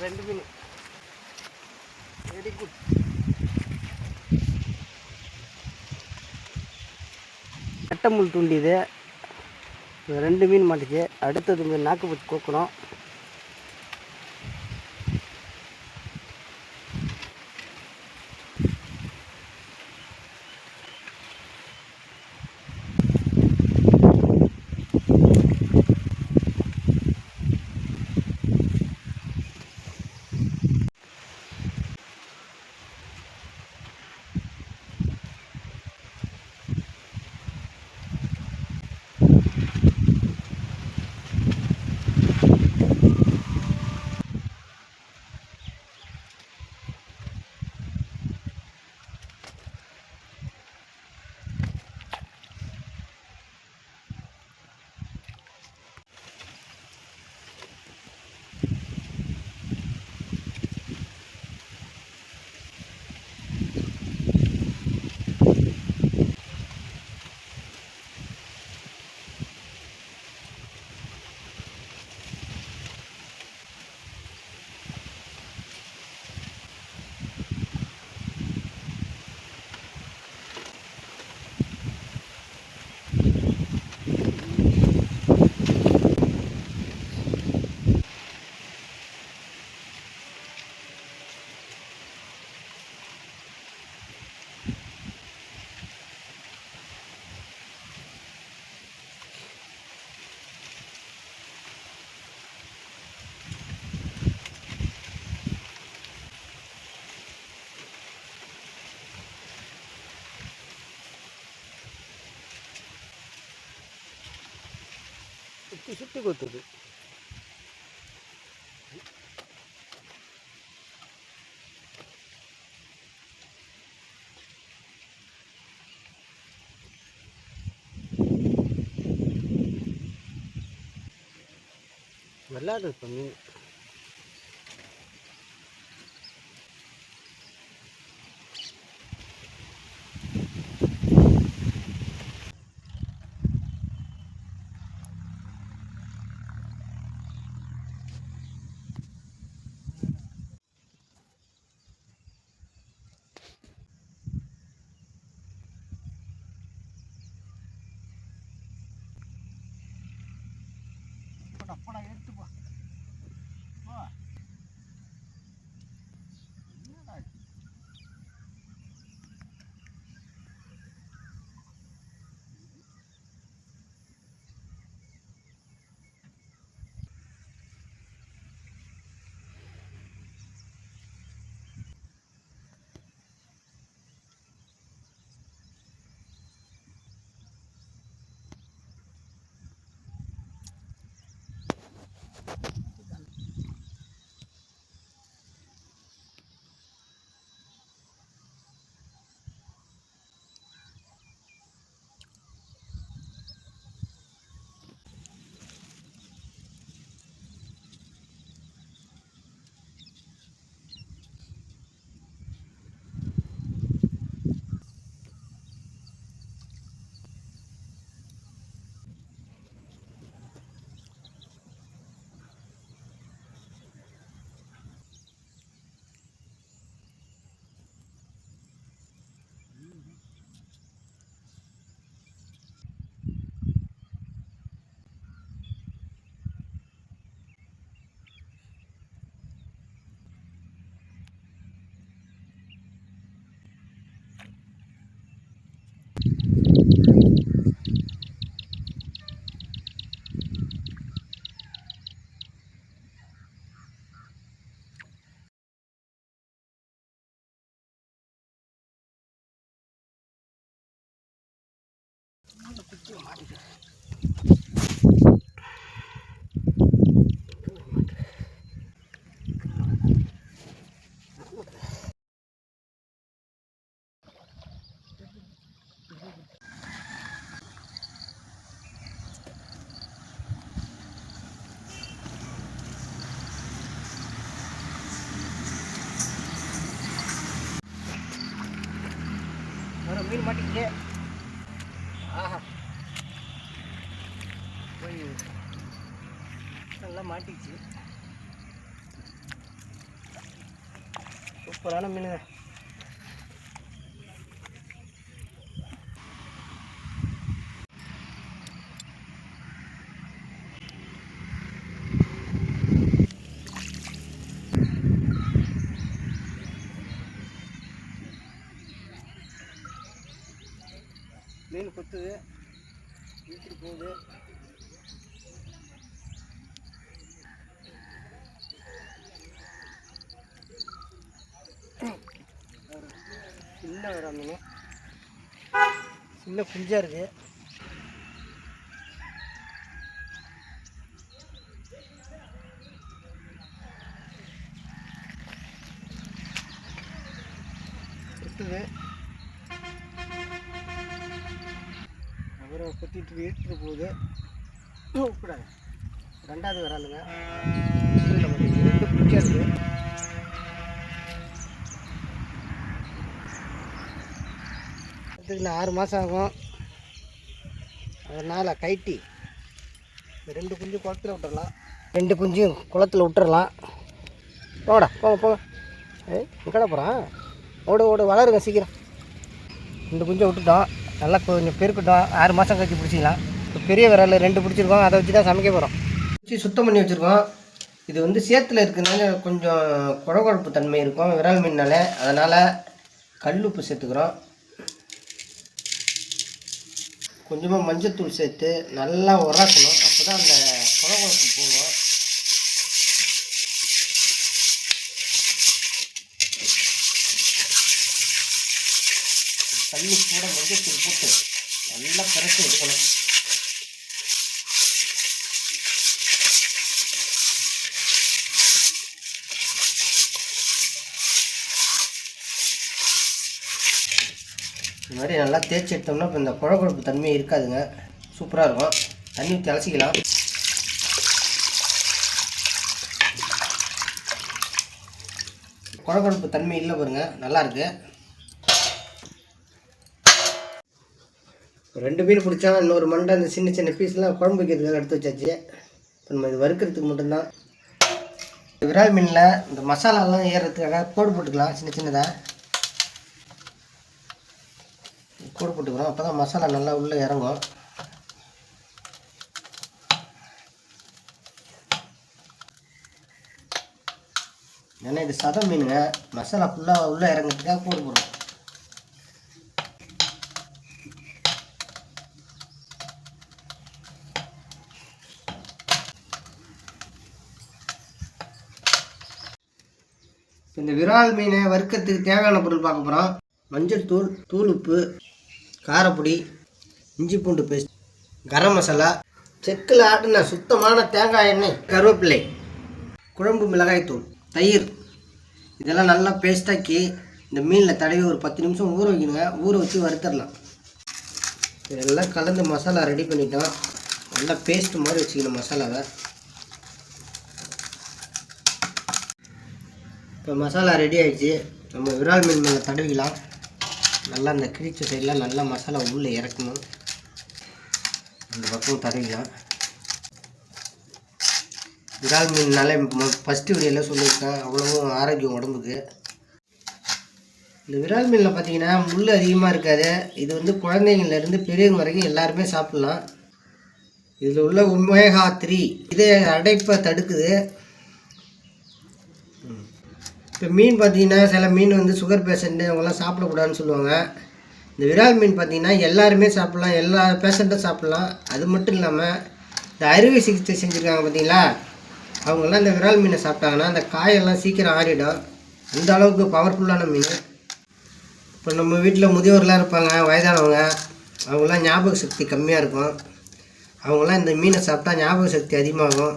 ரெண்டு mean very good. கட்டமுள் தூண்டிது, ரெண்டு மீன் மாட்டுச்சு. அடுத்தது நாக்கு பற்றி கோக்கணும். சுற்றி சுற்றி கொத்துது. விளையாடு இப்போ மீன். போடா எடுத்து போ. மீன் மாட்டிக்கிட்டே. ஆஹா, போய் நல்லா மாட்டிச்சு. சூப்பரான மீனுங்க. மீன் கொத்துது, வீட்டுக்கு போகுது. சின்ன வர மீன், சின்ன குஞ்சா இருக்கு. கொத்துது, அப்புறம் கொத்திட்டு வீட்டுக்கு போகுது. கூடாது, ரெண்டாவது வராதுங்க. ரெண்டு குஞ்சா இருக்கு. இன்னும் 6 மாதம் ஆகும். அதனால் கைட்டி இந்த 2 குஞ்சு குளத்தில் விட்டுடலாம். 2 குஞ்சையும் குளத்தில் விட்டுறலாம். போடா, போங்க போங்க. எங்கடா போகிறான்? ஓடு வளருங்க சீக்கிரம். 2 குஞ்சை விட்டுட்டோம். நல்லா கொஞ்சம் பெருக்கட்டும். 6 மாதம் கழிச்சு பிடிச்சிக்கலாம். இப்போ பெரிய விரல் 2 பிடிச்சிருக்கோம். அதை வச்சு தான் சமைக்க போகிறோம். வச்சு சுத்தம் பண்ணி வச்சுருக்கோம். இது வந்து சேத்துல இருக்கிறதுனால கொஞ்சம் குழகுழப்பு தன்மை இருக்கும் விரால் மீனால. அதனால் கல் உப்பு சேர்த்துக்கிறோம். கொஞ்சமாக மஞ்சத்தூள் சேர்த்து நல்லா உராக்கணும். அப்போ தான் அந்த குழகுழப்பு போகும். தண்ணி கூட மஞ்சத்தூள் போட்டு நல்லா கரைச்சி எடுக்கணும். இந்த மாதிரி நல்லா தேய்ச்சி எடுத்தோம்னா இப்போ இந்த குழகுழப்பு தன்மை இருக்காதுங்க. சூப்பராக இருக்கும். தண்ணி ஊற்றி அலசிக்கலாம். குழகுழப்பு தன்மை இல்லை பாருங்க, நல்லாயிருக்கு. 2 மீன் பிடிச்சா இன்னொரு மண்டை அந்த சின்ன சின்ன பீஸ்லாம் குழம்பு வைக்கிறதுக்காக எடுத்து வச்சாச்சு. இப்போ நம்ம இது வறுக்கிறதுக்கு மட்டும்தான். விரால் மீனில் இந்த மசாலாலாம் ஏறுறதுக்காக கோடு போட்டுக்கலாம். சின்ன சின்னதாக கோடு போட்டுக்கிறோம். அப்போ தான் மசாலா நல்லா உள்ளே இறங்கும். ஏன்னா இது சதை மீனுங்க, மசாலா ஃபுல்லாக உள்ளே இறங்கிறதுக்காக கோடு போடுறோம். இந்த விரால் மீனை வறுக்கிறதுக்கு தேவையான பொருள் பார்க்க போகிறோம். மஞ்சள் தூள், தூள் உப்பு, காரப்பொடி, இஞ்சி பூண்டு பேஸ்ட், கரம் மசாலா, செக்கில் ஆட்டின சுத்தமான தேங்காய் எண்ணெய், கருவேப்பிலை, குழம்பு மிளகாய்த்தூள், தயிர். இதெல்லாம் நல்லா பேஸ்டாக்கி இந்த மீனில் தடவி ஒரு 10 நிமிஷம் ஊற வைக்கணுங்க. ஊற வச்சு வறுத்துடலாம். இதெல்லாம் கலந்து மசாலா ரெடி பண்ணிட்டோம். நல்லா பேஸ்ட் மாதிரி வச்சுக்கணும் மசாலாவை. இப்போ மசாலா ரெடி ஆகிடுச்சு. நம்ம விரால் மீன் மேலே தடவிக்கலாம். நல்லா அந்த கிழிச்ச சைடெலாம் நல்லா மசாலா உள்ளே இறக்கணும். அந்த பக்கம் தடவிக்கலாம். விரால் மீன்னாலே ஃபஸ்ட்டு வீடியோவில் சொல்லியிருக்கேன், அவ்வளவும் ஆரோக்கியம் உடம்புக்கு. இந்த விரால் மீனில் பார்த்தீங்கன்னா முள் அதிகமாக இருக்காது. இது வந்து குழந்தைங்கள்லேருந்து பெரியவங்க வரைக்கும் எல்லாருமே சாப்பிட்லாம். இதில் உள்ள ஒமேகா 3 இதய அடைப்பை தடுக்குது. இப்போ மீன் பார்த்தீங்கன்னா சில மீன் வந்து சுகர் பேஷண்ட்டு அவங்களாம் சாப்பிடக்கூடாதுன்னு சொல்லுவாங்க. இந்த விரால் மீன் பார்த்தீங்கன்னா எல்லாருமே சாப்பிட்லாம், எல்லா பேஷண்ட்டும் சாப்பிட்லாம். அது மட்டும் இல்லாமல் இந்த அறுவை சிகிச்சை செஞ்சுருக்காங்க பார்த்தீங்களா, அவங்கெல்லாம் இந்த விரால் மீனை சாப்பிட்டாங்கன்னா அந்த காயெல்லாம் சீக்கிரம் ஆறிடும். அந்த அளவுக்கு பவர்ஃபுல்லான மீன். இப்போ நம்ம வீட்டில் முதியோர்லாம் இருப்பாங்க, வயதானவங்க, அவங்களாம் ஞாபக சக்தி கம்மியாக இருக்கும். அவங்களாம் இந்த மீனை சாப்பிட்டா ஞாபக சக்தி அதிகமாகும்.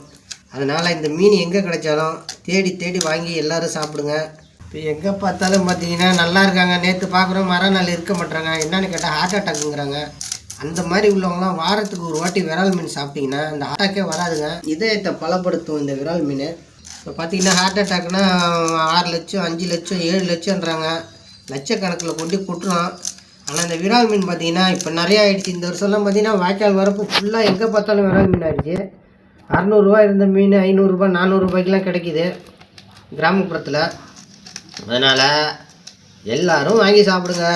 அதனால் இந்த மீன் எங்கே கிடைச்சாலும் தேடி தேடி வாங்கி எல்லோரும் சாப்பிடுங்க. இப்போ எங்கே பார்த்தாலும் பார்த்தீங்கன்னா நல்லா இருக்காங்க, நேற்று பார்க்குறோம் மறுநாள் இருக்க மாட்டாங்க, என்னன்னு கேட்டால் ஹார்ட் அட்டாக்குங்கிறாங்க. அந்த மாதிரி உள்ளவங்களாம் வாரத்துக்கு ஒரு வாட்டி விரால் மீன் சாப்பிட்டிங்கன்னா இந்த ஹார்ட் அட்டாக்கே வராதுங்க. இதயத்தை பலப்படுத்தும் இந்த விரால் மீன். இப்போ பார்த்தீங்கன்னா ஹார்ட் அட்டாக்னா 6 லட்சம் 5 லட்சம் 7 லட்சம்ன்றாங்க, லட்சக்கணக்கில் கொண்டு கொட்டுறோம். ஆனால் இந்த விரால் மீன் பார்த்தீங்கன்னா இப்போ நிறையா ஆகிடுச்சு. இந்த வருஷம்லாம் பார்த்தீங்கன்னா வாய்க்கால் வரப்பு ஃபுல்லாக எங்கே பார்த்தாலும் விரால் மீன் ஆகிடுச்சு. 600 இருந்த மீன் 500 400 கிடைக்கிது கிராமப்புறத்தில். அதனால் எல்லோரும் வாங்கி சாப்பிடுங்க.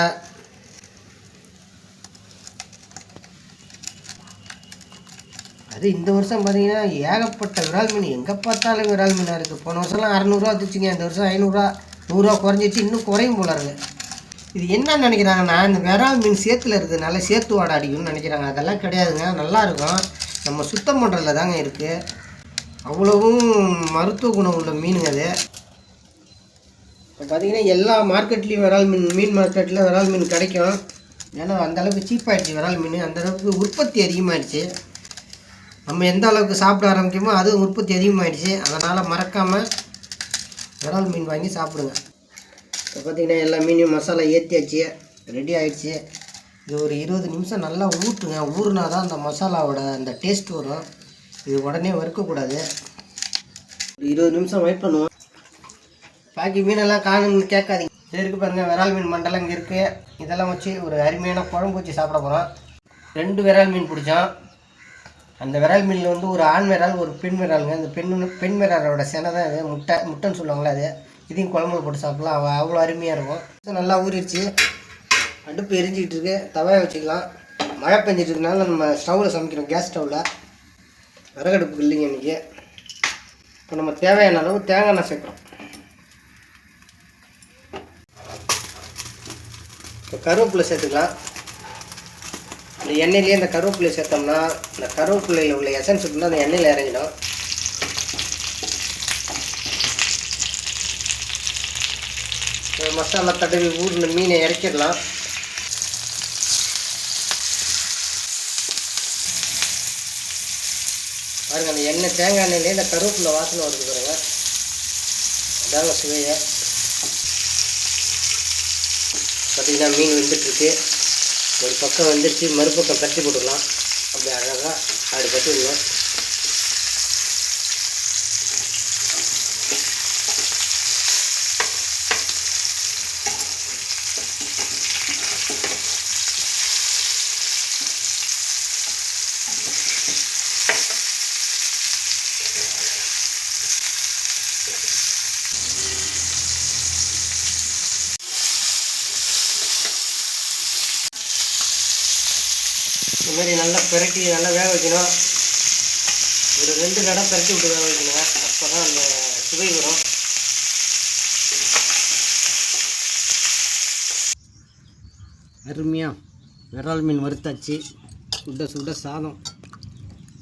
அது இந்த வருஷம் பார்த்தீங்கன்னா ஏகப்பட்ட விரால் மீன், எங்கே பார்த்தாலும் விரால் மீனாக இருக்குது. போன வருஷம்லாம் 600 வந்துச்சுங்க, இந்த வருஷம் 500 100 குறைஞ்சிச்சு, இன்னும் குறையும் போல இருக்குது. இது என்ன நினைக்கிறாங்கன்னா இந்த விரால் மீன் சேத்துல இருக்கிறதுனால சேத்து வாடை அடிக்கும்னு நினைக்கிறாங்க. அதெல்லாம் கிடையாதுங்க, நல்லாயிருக்கும். நம்ம சுத்தம் பண்ணுறதுல தாங்க இருக்குது. அவ்வளவும் மருத்துவ குணம் உள்ள மீனுங்க அது. இப்போ பார்த்திங்கன்னா எல்லா மார்க்கெட்லேயும் விரால் மீன் மார்க்கெட்டில் விரால் மீன் கிடைக்கும். ஏன்னா அந்தளவுக்கு சீப்பாகிடுச்சு விரால் மீன், அந்தளவுக்கு உற்பத்தி அதிகமாகிடுச்சு. நம்ம எந்த அளவுக்கு சாப்பிட ஆரம்பிக்குமோ அது உற்பத்தி அதிகமாகிடுச்சு. அதனால் மறக்காமல் விரால் மீன் வாங்கி சாப்பிடுங்க. இப்போ பார்த்திங்கன்னா எல்லா மீனையும் மசாலா ஏற்றியாச்சு, ரெடி ஆகிடுச்சு. இது ஒரு 20 நிமிஷம் நல்லா ஊற்றுங்க. ஊறுனா தான் அந்த மசாலாவோட அந்த டேஸ்ட் வரும். இது உடனே வறுக்கக்கூடாது. ஒரு 20 நிமிஷம் வெயிட் பண்ணுவோம். பாக்கி மீனெல்லாம் காணுன்னு கேட்காதீங்க. இது இருக்குது பாருங்கள், விரால் மீன் மண்டலம் இங்கே இருக்குது. இதெல்லாம் வச்சு ஒரு அருமையான குழம்பு வச்சு சாப்பிட போகிறோம். 2 விரால் மீன் பிடிச்சோம். அந்த விரால் மீனில் வந்து ஒரு ஆண் விரால் ஒரு பெண் விராலுங்க. அந்த பெண் விராலோட செனை தான் இது, முட்டைன்னு சொல்லுவாங்களே அது. இதையும் குழம்புல போட்டு சாப்பிடலாம், அவ்வளோ அருமையாக இருக்கும். நல்லா ஊறிடுச்சு, அடுப்பு எரிஞ்சிக்கிட்டு இருக்கு. தவாயை வச்சுக்கலாம். மழை பெஞ்சிட்டு இருக்கனால நம்ம ஸ்டவ்வில் சமைக்கிறோம், கேஸ் ஸ்டவ்வில். விறகடுப்பு இல்லைங்க இன்றைக்கி. இப்போ நம்ம தேவையான அளவு தேங்காய் எண்ணெய் சேர்க்குறோம். இப்போ கருவேப்பிலை சேர்த்துக்கலாம். இந்த எண்ணெயிலேயே இந்த கருவேப்பிலை சேர்த்தோம்னா இந்த கருவேப்பிலையில் உள்ள எசன்ஸ் இருக்குன்னா அந்த எண்ணெயில் இறங்கிடும். மசாலா தடவி ஊறின மீனை இறக்கிடலாம். பாருங்கள், அந்த எண்ணெய் தேங்காய் எண்ணெயிலே இந்த கருவேப்பிலை வாசனை வருது பாருங்க, அதாங்க சுவையை. பார்த்திங்கன்னா மீன் வெந்துட்டுருக்கு. ஒரு பக்கம் வந்துடுச்சு, மறுபக்கம் தட்டி போட்டுக்கலாம். அப்படி அழகாக அப்படி கட்டி விடணும். இந்த மாதிரி நல்லா பிரட்டி நல்லா வேக வைக்கணும். ஒரு 2 தடவை பிரட்டி விட்டு வேக வைக்கணுங்க, அப்போ தான் அந்த சுவை வரும். அருமையாக விரால் மீன் வறுத்தாச்சு. சுட சுட சாதம்,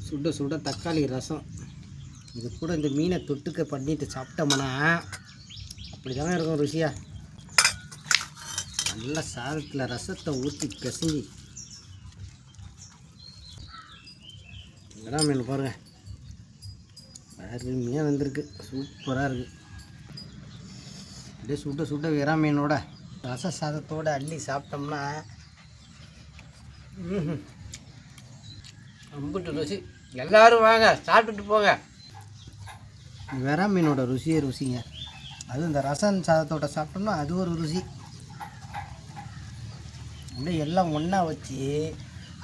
சுட சுட தக்காளி ரசம், இது கூட இந்த மீனை தொட்டுக்க பண்ணிட்டு சாப்பிட்டோம்னா அப்படி தாங்க இருக்கும் ருசியாக. நல்லா சாதத்தில் ரசத்தை ஊற்றி பிசைஞ்சி விரால் மீன் பாருங்கள், அருமையாக வந்திருக்கு, சூப்பராக இருக்குது. அப்படியே சுட சுட விரால் மீனோட ரச சாதத்தோடு அள்ளி சாப்பிட்டோம்னா அம்புட்டு ருசி. எல்லோரும் வாங்க சாப்பிட்டுட்டு போங்க. விரால் மீனோட ருசியே ருசிங்க. அதுவும் இந்த ரசம் சாதத்தோட சாப்பிட்டோம்னா அது ஒரு ருசி. அப்படியே எல்லாம் ஒன்றா வச்சு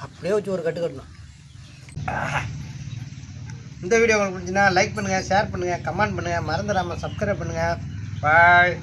அப்படியே வச்சு ஒரு கட்டு கட்டணும். இந்த வீடியோ உங்களுக்கு பிடிச்சின்னா லைக் பண்ணுங்கள், ஷேர் பண்ணுங்கள், கமெண்ட் பண்ணுங்கள், மறந்துடாமல் சப்ஸ்கிரைப் பண்ணுங்கள். பாய்.